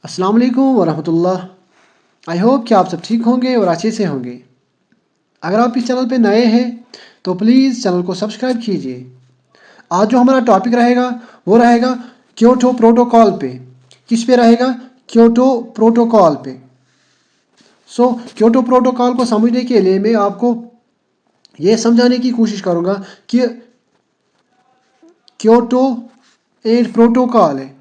अस्सलाम वालेकुम वरहमतुल्लाह। I hope कि आप सब ठीक होंगे और अच्छे से होंगे। अगर आप इस चैनल पे नए हैं तो प्लीज़ चैनल को सब्सक्राइब कीजिए। आज जो हमारा टॉपिक रहेगा वो रहेगा क्योटो प्रोटोकॉल पे। किस पे रहेगा? क्योटो प्रोटोकॉल पे। क्योटो प्रोटोकॉल को समझने के लिए मैं आपको ये समझाने की कोशिश करूँगा कि क्योटो एक प्रोटोकॉल है।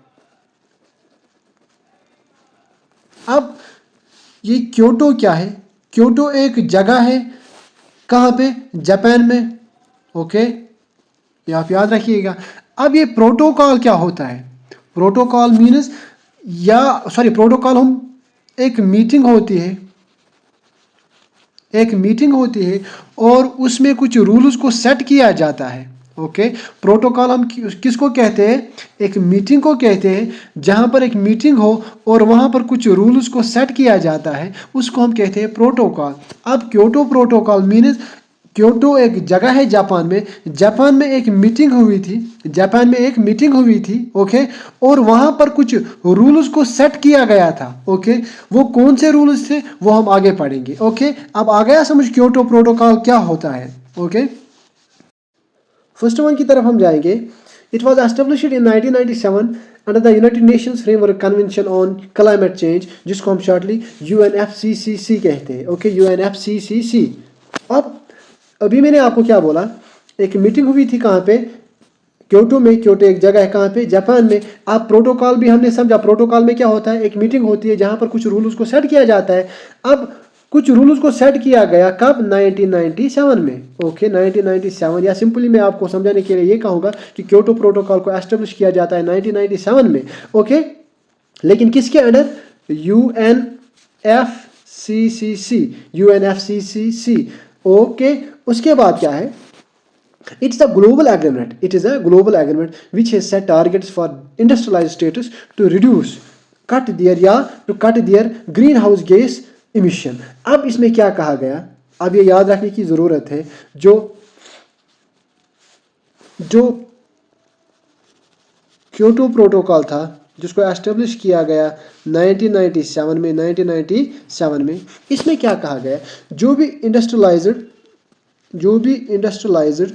अब ये क्योटो क्या है? क्योटो एक जगह है, कहाँ पे? जापान में। ओके, ये आप याद रखिएगा। अब ये प्रोटोकॉल क्या होता है? प्रोटोकॉल मीन्स प्रोटोकॉल हम एक मीटिंग होती है और उसमें कुछ रूल्स को सेट किया जाता है। ओके, प्रोटोकॉल हम किसको कहते हैं? एक मीटिंग को कहते हैं। जहाँ पर एक मीटिंग हो और वहाँ पर कुछ रूल्स को सेट किया जाता है, उसको हम कहते हैं प्रोटोकॉल। अब क्योटो प्रोटोकॉल मीन्स क्योटो एक जगह है जापान में एक मीटिंग हुई थी। ओके, और वहाँ पर कुछ रूल्स को सेट किया गया था। ओके, वो कौन से रूल्स थे वो हम आगे पढ़ेंगे। ओके, अब आ गया समझ क्योटो प्रोटोकॉल क्या होता है। ओके, फर्स्ट वन की तरफ हम जाएंगे। It was established in 1997 under the United Nations framework convention on climate change, जिसको हम शॉर्टली UNFCCC कहते हैं। Okay, UNFCCC। अब अभी मैंने आपको क्या बोला? एक मीटिंग हुई थी कहाँ पे? क्योटो में। क्योटो एक जगह है कहाँ पे? जापान में। अब प्रोटोकॉल भी हमने समझा। प्रोटोकॉल में क्या होता है? एक मीटिंग होती है जहाँ पर कुछ रूल्स को सेट किया जाता है। अब कुछ रूल्स को सेट किया गया कब? 1997 में। ओके, 1997, या सिंपली मैं आपको समझाने के लिए ये कहूँगा कि क्योटो प्रोटोकॉल को एस्टेब्लिश किया जाता है 1997 में। ओके, लेकिन किसके अंडर? UNFCCC। ओके, उसके बाद क्या है? It is a global agreement which has set targets for industrialized states to cut their greenhouse gas emission. अब इसमें क्या कहा गया? अब ये याद रखने की ज़रूरत है, जो क्योटो प्रोटोकॉल था जिसको एस्टेब्लिश किया गया 1997 में, इसमें क्या कहा गया? जो भी इंडस्ट्रियलाइज्ड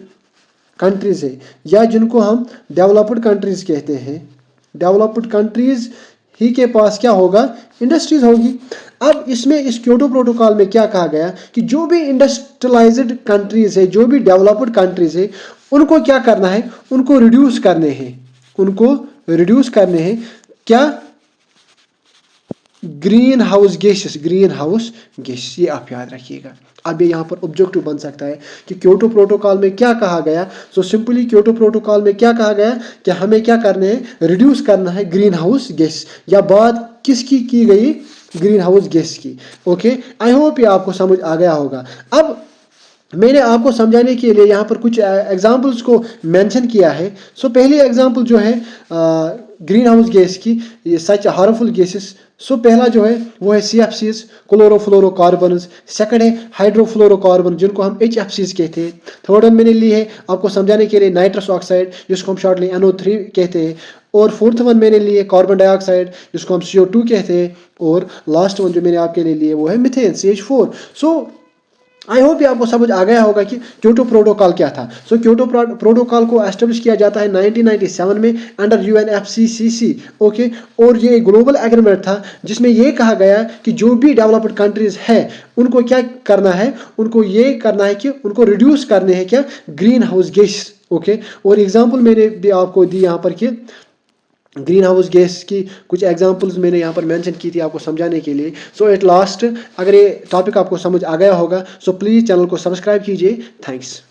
कंट्रीज़ है, या जिनको हम डेवलप्ड कंट्रीज़ कहते हैं, डेवलप्ड कंट्रीज़ ही के पास क्या होगा? इंडस्ट्रीज़ होगी। अब इसमें इस क्योटो प्रोटोकॉल में क्या कहा गया कि जो भी इंडस्ट्रियलाइज्ड कंट्रीज़ है, जो भी डेवलप्ड कंट्रीज़ है, उनको क्या करना है? उनको रिड्यूस करने हैं। क्या? ग्रीन हाउस गैसेस, ये आप याद रखिएगा। अब ये यहाँ पर ऑब्जेक्टिव बन सकता है कि क्योटो प्रोटोकॉल में क्या कहा गया। सिंपली क्योटो प्रोटोकॉल में क्या कहा गया कि हमें क्या करने हैं? रिड्यूस करना है ग्रीन हाउस गैस। या बात किसकी की गई? ग्रीन हाउस गैस की। ओके, आई होप ये आपको समझ आ गया होगा। अब मैंने आपको समझाने के लिए यहाँ पर कुछ एग्जाम्पल्स को मेंशन किया है। पहली एग्जाम्पल जो है ग्रीन हाउस गैस की, ये सच हार्मफुल गैसेस। पहला जो है वो है CFCs, क्लोरोफ्लोरोकार्बन। सेकंड है हाइड्रोफ्लोरोकार्बन, जिनको हम HFCs कहते हैं। थर्ड वन मैंने ली है आपको समझाने के लिए नाइट्रस ऑक्साइड, जिसको हम शॉर्टली NO3 कहते हैं। और फोर्थ वन मैंने लिए कार्बन डाइऑक्साइड, जिसको हम CO2 कहते हैं। और लास्ट वन जो मैंने आपके लिए लिए वो है मीथेन, CH4। आई होप ये आपको समझ आ गया होगा कि क्योटो प्रोटोकॉल क्या था। क्योटो प्रोटोकॉल को एस्टेब्लिश किया जाता है 1997 में अंडर UNFCCC। ओके, और ये ग्लोबल एग्रीमेंट था जिसमें ये कहा गया कि जो भी डेवलप्ड कंट्रीज है उनको क्या करना है? उनको ये करना है कि उनको रिड्यूस करने हैं क्या? Green house gas. ओके, और एग्जाम्पल मैंने भी आपको दी यहाँ पर कि ग्रीन हाउस गैस की कुछ एग्जांपल्स मैंने यहाँ पर मेंशन की थी आपको समझाने के लिए। एट लास्ट, अगर ये टॉपिक आपको समझ आ गया होगा प्लीज़ चैनल को सब्सक्राइब कीजिए। थैंक्स।